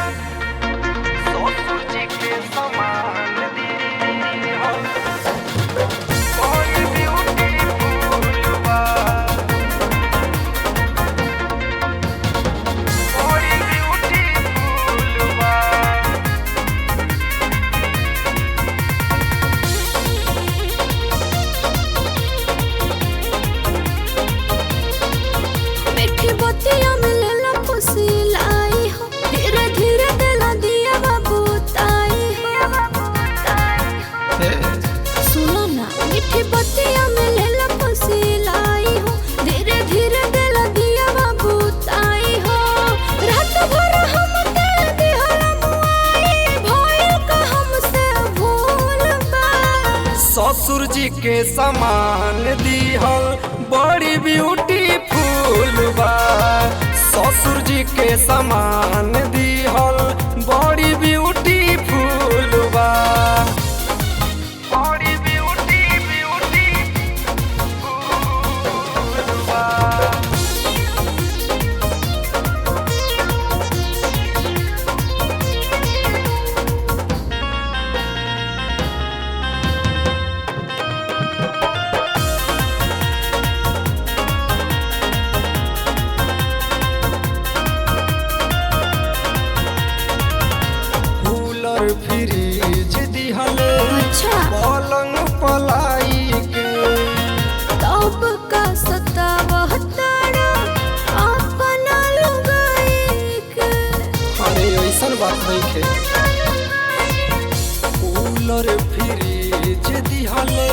ससुर जी के समान दिहल बड़ी ब्यूटीफुल बा, बड़ी ब्यूटीफुल बा। मीठी बतिया मिलेला खुशी लाई हो, धीरे धीरे दिला दिया बाबू ताई हो। सुनो ना, मीठी बतिया मिलेला खुशी लाई हो, धीरे धीरे दिला दिया बाबू ताई हो। रात भर हम के दिहल मुआई, भइल का हमसे भूल बा। ससुर जी के समान दिहल बड़ी ब्यूटीफुल बा, ससुर जी के समान दिहल बड़ी ब्यूटीफुल बा, बड़ी ब्यूटीफुल बा। कूलर फ्रिज दिहले अच्छा। पलंग पलाई के, तब का सतावह तारा अपना लुगाई के। अरे ऐसन बात नहीं खे। कूलर फ्रिज दिहले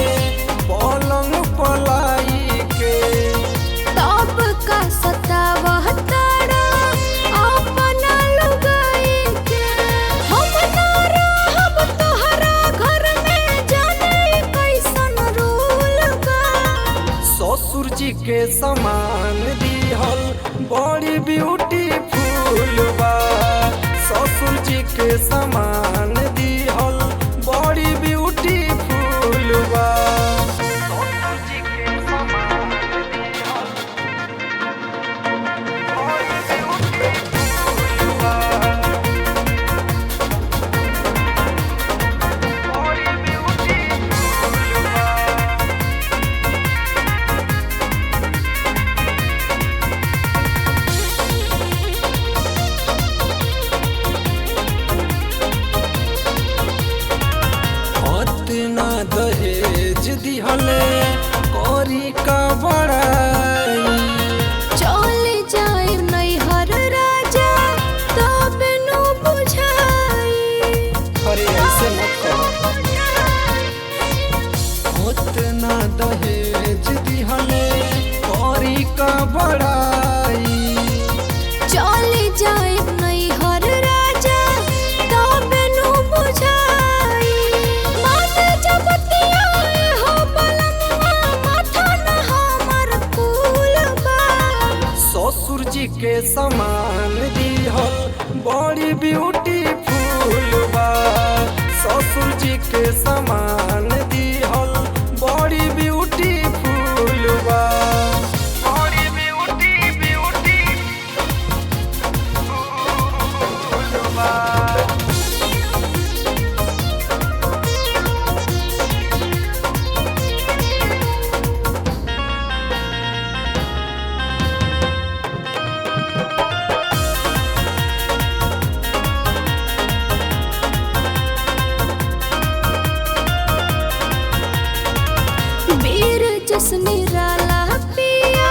पलंग पलाई के, तब का सतावह तारा अपना लुगाई के। हम ना रहब तोहरा घर में, जाने कैसन रूल बा। ससुर जी के समान दिहल बड़ी ब्यूटीफुल बा, ससुर जी के समान दिहल बड़ी ब्यूटीफुल बा। ससुर जी के समान दिहल बड़ी ब्यूटीफुल बा, बड़ी ब्यूटीफुल बा। इतना दहेज दिहले करी का बड़ाई, चल जाए नैहर राजा, तब नु बुझाई। अरे ऐसे मत करो। इतना दहेज दिहले करी का बड़ाई, चल जाए नैहर राजा, तब नु बुझाई। माथे जबतिया हो बलमुआ, माथा न हमर फूल बा। ससुर जी के समान दिहल बड़ी ब्यूटीफुल बा, ससुर जी के समान दिहल बड़ी ब्यूटीफुल बा, बड़ी ब्यूटीफुल बा। वीर जस निराला पिया,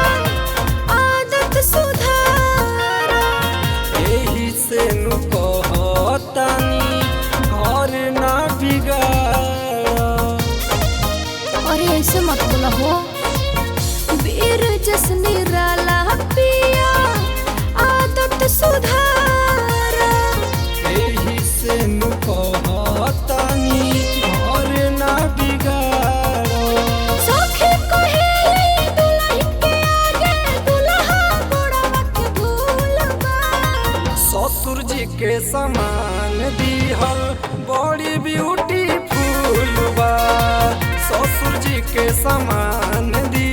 आदत सुधारा। एही से नु कहतानी घर ना बिगाड़। अरे ऐसे मत बोला हो। वीर जस निराला पिया, आदत सुधारा। एही से नु कहतानी घर ना बिगाड़। सखी कहेली दुल्हन के आगे, दुल्हा गोड़वा के धूल बा। ससुर जी के समान दिहल बड़ी ब्यूटीफुल बा, ससुर जी के समान दिहल